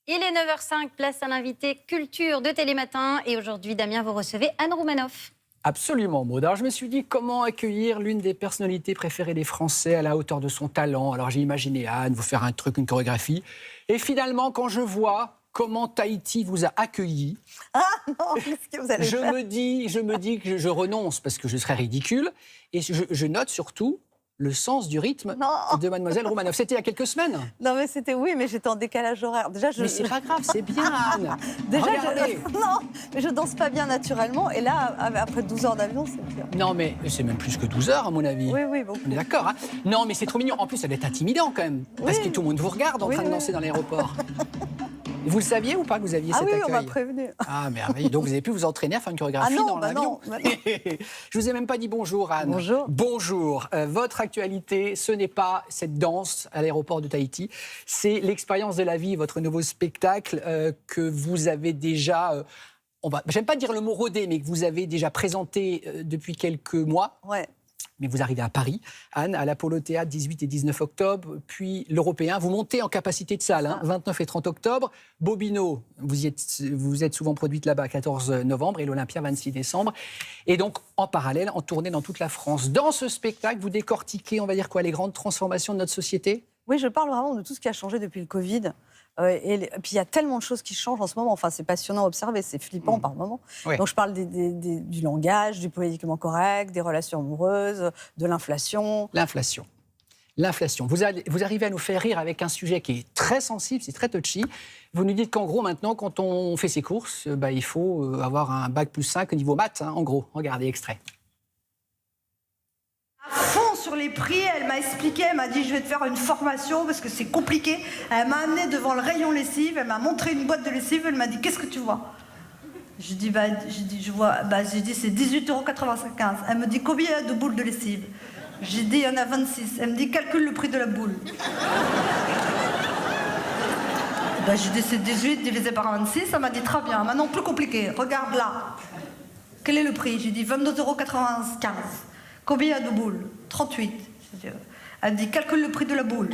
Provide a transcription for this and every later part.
Il est 9h05, place à l'invité culture de Télématin. Et aujourd'hui, Damien, vous recevez Anne Roumanoff. Absolument, Maud. Alors, je me suis dit comment accueillir l'une des personnalités préférées des Français à la hauteur de son talent. Alors, j'ai imaginé Anne vous faire un truc, une chorégraphie. Et finalement, quand je vois comment Tahiti vous a accueilli, Ah non, qu'est-ce que vous allez je faire? me dis que je renonce parce que je serais ridicule. Et je note surtout le sens du rythme Non. de Mademoiselle Roumanoff. C'était il y a quelques semaines. Non mais c'était oui, mais j'étais en décalage horaire. Déjà, Mais c'est pas grave, c'est bien, Anne. Déjà, Regardez. non, mais je danse pas bien naturellement. Et là, après 12 heures d'avion, c'est pire. Non, mais c'est même plus que 12 heures, à mon avis. Oui, beaucoup. On est d'accord, hein? Non, mais c'est trop mignon. En plus, ça doit être intimidant, quand même. Parce Oui. que tout le monde vous regarde en Oui, train de oui. danser dans l'aéroport. Vous le saviez ou pas que vous aviez Ah cet oui, accueil? on m'a prévenu. Ah, merveilleux. Donc, vous avez pu vous entraîner à faire une chorégraphie Ah non, dans bah l'avion. non, bah non. Je vous ai même pas dit bonjour, Anne. Bonjour. Bonjour. Votre actualité, ce n'est pas cette danse à l'aéroport de Tahiti. C'est l'expérience de la vie, votre nouveau spectacle que vous avez déjà... j'aime pas dire le mot rodé, mais que vous avez déjà présenté depuis quelques mois. Ouais. Mais vous arrivez à Paris, Anne, à l'Apollo Théâtre, 18 et 19 octobre, puis l'Européen. Vous montez en capacité de salle, 29 et 30 octobre. Bobino, vous êtes souvent produite là-bas, 14 novembre, et l'Olympia, 26 décembre. Et donc, en parallèle, en tournée dans toute la France. Dans ce spectacle, vous décortiquez, on va dire quoi, les grandes transformations de notre société? Oui, je parle vraiment de tout ce qui a changé depuis le Covid. Puis il y a tellement de choses qui changent en ce moment. Enfin, c'est passionnant à observer, c'est flippant par moments. Ouais. Donc je parle du langage, du politiquement correct, des relations amoureuses, de l'inflation. L'inflation. L'inflation. Vous arrivez à nous faire rire avec un sujet qui est très sensible, c'est très touchy. Vous nous dites qu'en gros, maintenant, quand on fait ses courses, il faut avoir un bac plus 5 au niveau maths, en gros. Regardez, extrait. À fond sur les prix, elle m'a expliqué, elle m'a dit je vais te faire une formation parce que c'est compliqué. Elle m'a amené devant le rayon lessive, elle m'a montré une boîte de lessive, elle m'a dit qu'est-ce que tu vois? J'ai dit c'est 18,95 €. Elle me dit combien il y a de boules de lessive? J'ai dit il y en a 26. Elle me dit calcule le prix de la boule. J'ai dit c'est 18 divisé par 26, elle m'a dit très bien. Maintenant plus compliqué, regarde là. Quel est le prix? J'ai dit 22,95 €. Combien il y a de boules? 38. Elle me dit, calcule le prix de la boule.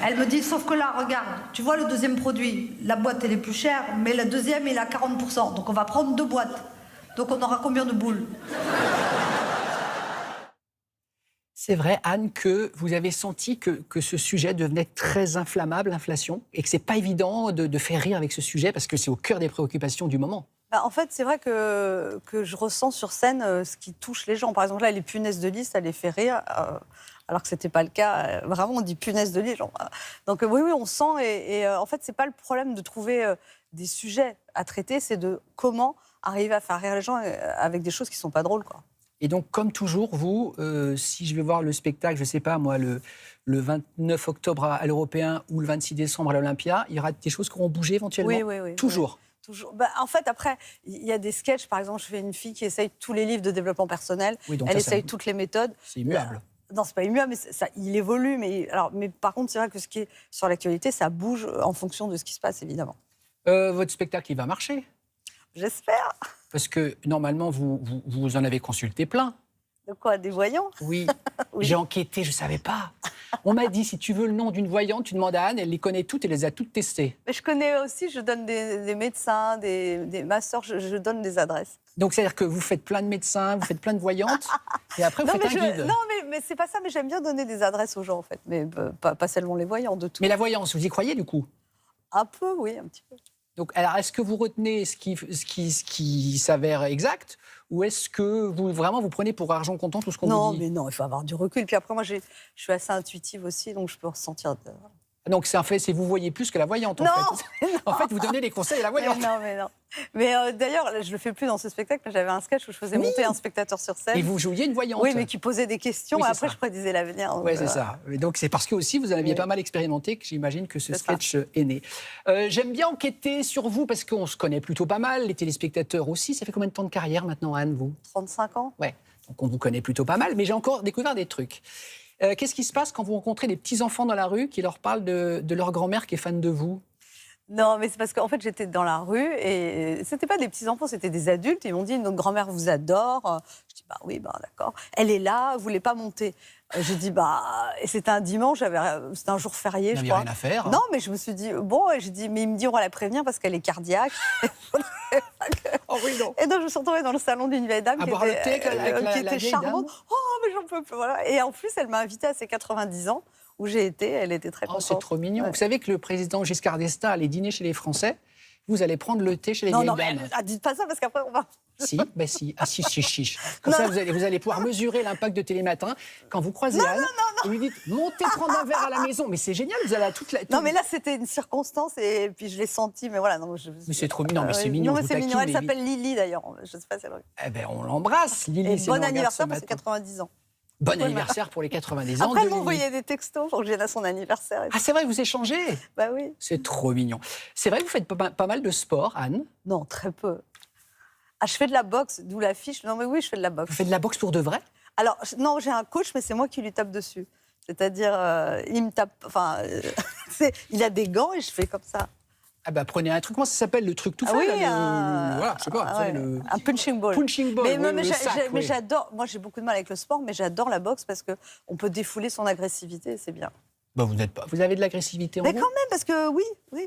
Elle me dit, sauf que là, regarde, tu vois le deuxième produit, la boîte, elle est plus chère, mais la deuxième, il est à 40%. Donc on va prendre 2 boîtes. Donc on aura combien de boules? C'est vrai, Anne, que vous avez senti que ce sujet devenait très inflammable, l'inflation, et que c'est pas évident de faire rire avec ce sujet parce que c'est au cœur des préoccupations du moment. En fait, c'est vrai que je ressens sur scène ce qui touche les gens. Par exemple, là, les punaises de lit, ça les fait rire, alors que ce n'était pas le cas. Vraiment, on dit punaises de lit. Genre, donc oui, on sent. En fait, ce n'est pas le problème de trouver des sujets à traiter, c'est de comment arriver à faire rire les gens avec des choses qui ne sont pas drôles, quoi. Et donc, comme toujours, vous, si je vais voir le spectacle, je ne sais pas, moi, le 29 octobre à l'Européen ou le 26 décembre à l'Olympia, il y aura des choses qui auront bougé éventuellement? Oui. Toujours. Oui. Toujours. En fait, après, il y a des sketchs. Par exemple, je fais une fille qui essaye tous les livres de développement personnel. Oui, donc elle ça, essaye toutes les méthodes. C'est immuable. Non, c'est pas immuable, mais il évolue. Mais par contre, c'est vrai que ce qui est sur l'actualité, ça bouge en fonction de ce qui se passe, évidemment. Votre spectacle, il va marcher? J'espère. Parce que, normalement, vous en avez consulté plein. De quoi? Des voyants? Oui. Oui. J'ai enquêté, je ne savais pas. On m'a dit, si tu veux le nom d'une voyante, tu demandes à Anne, elle les connaît toutes et les a toutes testées. Mais je connais aussi, je donne des médecins, ma sœur, je donne des adresses. Donc, c'est-à-dire que vous faites plein de médecins, vous faites plein de voyantes, et après, vous faites un guide. Non, mais c'est pas ça, mais j'aime bien donner des adresses aux gens, en fait. Mais pas seulement les voyants, de tout. Mais la voyance, vous y croyez, du coup? Un peu, oui, un petit peu. Donc, alors, est-ce que vous retenez ce qui s'avère exact, ou est-ce que vous prenez pour argent comptant tout ce qu'on vous dit? Non, mais non, il faut avoir du recul. Puis après, moi, je suis assez intuitive aussi, donc je peux ressentir... Donc, c'est un fait, c'est vous voyez plus que la voyante, en fait. Non. En fait, vous donnez les conseils à la voyante. Mais non. Mais d'ailleurs, je le fais plus dans ce spectacle, mais j'avais un sketch où je faisais monter un spectateur sur scène. Et vous jouiez une voyante. Oui, mais qui posait des questions, Oui, et c'est après, ça. je prédisais l'avenir. Oui, c'est ça. Et donc, c'est parce que aussi, vous en aviez Oui. pas mal expérimenté que j'imagine que ce C'est sketch est né. J'aime bien enquêter sur vous parce qu'on se connaît plutôt pas mal, les téléspectateurs aussi. Ça fait combien de temps de carrière maintenant, Anne, vous? 35 ans. Ouais, donc on vous connaît plutôt pas mal, mais j'ai encore découvert des trucs. Qu'est-ce qui se passe quand vous rencontrez des petits-enfants dans la rue qui leur parlent de leur grand-mère qui est fan de vous? Non, mais c'est parce qu'en fait, j'étais dans la rue et c'était pas des petits-enfants, c'était des adultes. Ils m'ont dit, notre grand-mère vous adore. Je dis, bah oui, bah d'accord. Elle est là, vous voulez pas monter. J'ai dit, bah... Et c'était un dimanche, c'était un jour férié, Vous je n'aviez crois. rien à faire. Non, mais je me suis dit, bon, et j'ai dit, mais il me dit, on va la prévenir parce qu'elle est cardiaque. Oh oui, non. Et donc, je me suis retrouvée dans le salon d'une vieille dame À qui boire le était, thé avec la qui était vieille charmante. dame. Oh, mais j'en peux plus, voilà. Et en plus, elle m'a invitée à ses 90 ans, où j'ai été. Elle était très Oh, contente. c'est trop mignon. Ouais. Vous savez que le président Giscard d'Estaing allait dîner chez les Français. Vous allez prendre le thé chez les Non, vieilles non, mais dames. dites pas ça parce qu'après, on va... Si, ben si. Ah si, chiche. Comme Non. ça, vous allez pouvoir mesurer l'impact de Télématin. Quand vous croisez Anne, vous lui dites, montez prendre un verre à la maison. Mais c'est génial, vous allez à toute la... Non, mais là, c'était une circonstance et puis je l'ai senti, mais voilà. Non, Mais c'est trop mignon, mais c'est mignon. Non, mais je c'est vous mignon. Elle taquine, s'appelle Lily, d'ailleurs. Je sais pas si elle... Eh ben, on l'embrasse, Lily. Et si bon elle nous regarde anniversaire ce parce que matin. 90 ans. Bon anniversaire pour les 90 ans Après, de elle Lily. m'envoyait des textos pour que je vienne à son anniversaire. Ah, c'est vrai, vous échangez. Bah oui. C'est trop mignon. C'est vrai que vous faites pas mal de sport, Anne. Non, très peu. Ah, je fais de la boxe, d'où l'affiche. Non, mais oui, je fais de la boxe. Vous faites de la boxe pour de vrai? Alors, non, j'ai un coach, mais c'est moi qui lui tape dessus. C'est-à-dire, il me tape. Enfin, il a des gants et je fais comme ça. Ah bah prenez un truc, comment ça s'appelle le truc tout fait Ah oui, là, voilà, je sais pas, vous savez, le un punching ball. punching ball. Mais, oui, mais le sac, mais oui. j'adore. Moi, j'ai beaucoup de mal avec le sport, mais j'adore la boxe parce que on peut défouler son agressivité, et c'est bien. Bah, vous avez de l'agressivité en Mais vous? quand même, parce que oui,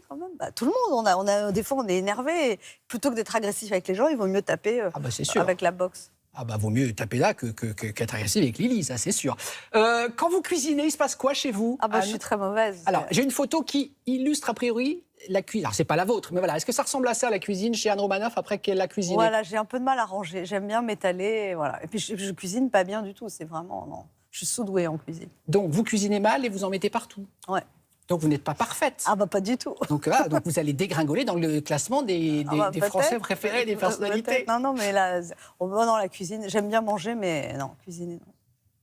quand même. Bah, tout le monde, des fois, on est énervé. Et plutôt que d'être agressif avec les gens, il vaut mieux taper Ah bah c'est sûr. avec la boxe. Ah bah vaut mieux taper là qu'être agressif avec Lily, ça c'est sûr. Quand vous cuisinez, il se passe quoi chez vous, Ah bah, je Anne? suis très mauvaise. Alors, j'ai une photo qui illustre a priori la cuisine. Alors, c'est pas la vôtre, mais voilà. Est-ce que ça ressemble à ça, la cuisine, chez Anne Romanoff, après qu'elle a cuisiné? Voilà, j'ai un peu de mal à ranger. J'aime bien m'étaler, et voilà. Et puis, je cuisine pas bien du tout. C'est vraiment, non. Je suis sous-douée en cuisine. Donc, vous cuisinez mal et vous en mettez partout. Ouais. Donc, vous n'êtes pas parfaite. Ah bah, pas du tout. Donc, donc vous allez dégringoler dans le classement des Peut-être. Français préférés, des personnalités. Peut-être. Non, mais là, dans la cuisine, j'aime bien manger, mais non, cuisiner, non.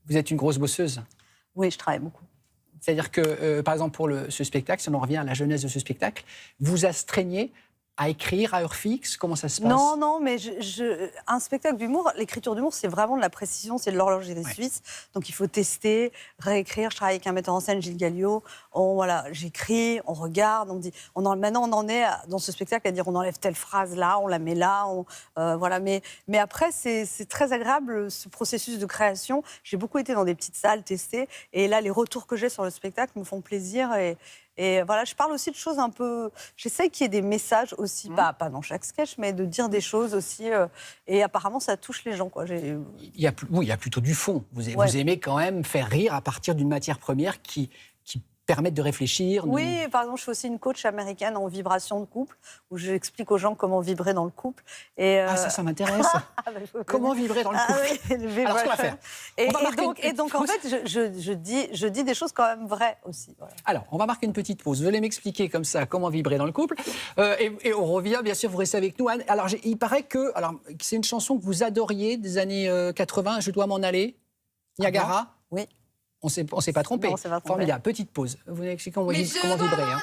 Vous êtes une grosse bosseuse. Oui, je travaille beaucoup. C'est-à-dire que, par exemple, pour ce spectacle, si on en revient à la genèse de ce spectacle, vous astreignez à écrire à heure fixe? Comment ça se passe? Non, mais un spectacle d'humour, l'écriture d'humour, c'est vraiment de la précision, c'est de l'horlogerie suisse. Donc il faut tester, réécrire. Je travaille avec un metteur en scène, Gilles Galliot. Voilà, j'écris, on regarde, on dit. Maintenant, on en est dans ce spectacle à dire on enlève telle phrase là, on la met là. Voilà, mais après, c'est très agréable ce processus de création. J'ai beaucoup été dans des petites salles tester. Et là, les retours que j'ai sur le spectacle me font plaisir. Et voilà, je parle aussi de choses un peu... J'essaye qu'il y ait des messages aussi, pas dans chaque sketch, mais de dire des choses aussi. Et apparemment, ça touche les gens, quoi. Oui, il y a plutôt du fond. Vous aimez quand même faire rire à partir d'une matière première qui permette de réfléchir. Oui, par exemple, je fais aussi une coach américaine en vibration de couple, où j'explique aux gens comment vibrer dans le couple. Et, Ah, ça m'intéresse. Comment vibrer dans le couple? Oui, Alors, ce qu'on va faire, et donc, en fait, je dis des choses quand même vraies aussi. Voilà. Alors, on va marquer une petite pause. Vous allez m'expliquer comme ça comment vibrer dans le couple. Et on revient, bien sûr, vous restez avec nous, Anne. Alors, il paraît que c'est une chanson que vous adoriez des années 80, Je dois m'en aller, Niagara. Oui. On s'est pas trompé. Non, on s'est pas trompé. Formidable. Petite pause. Vous m'expliquez comment vibrer. Hein.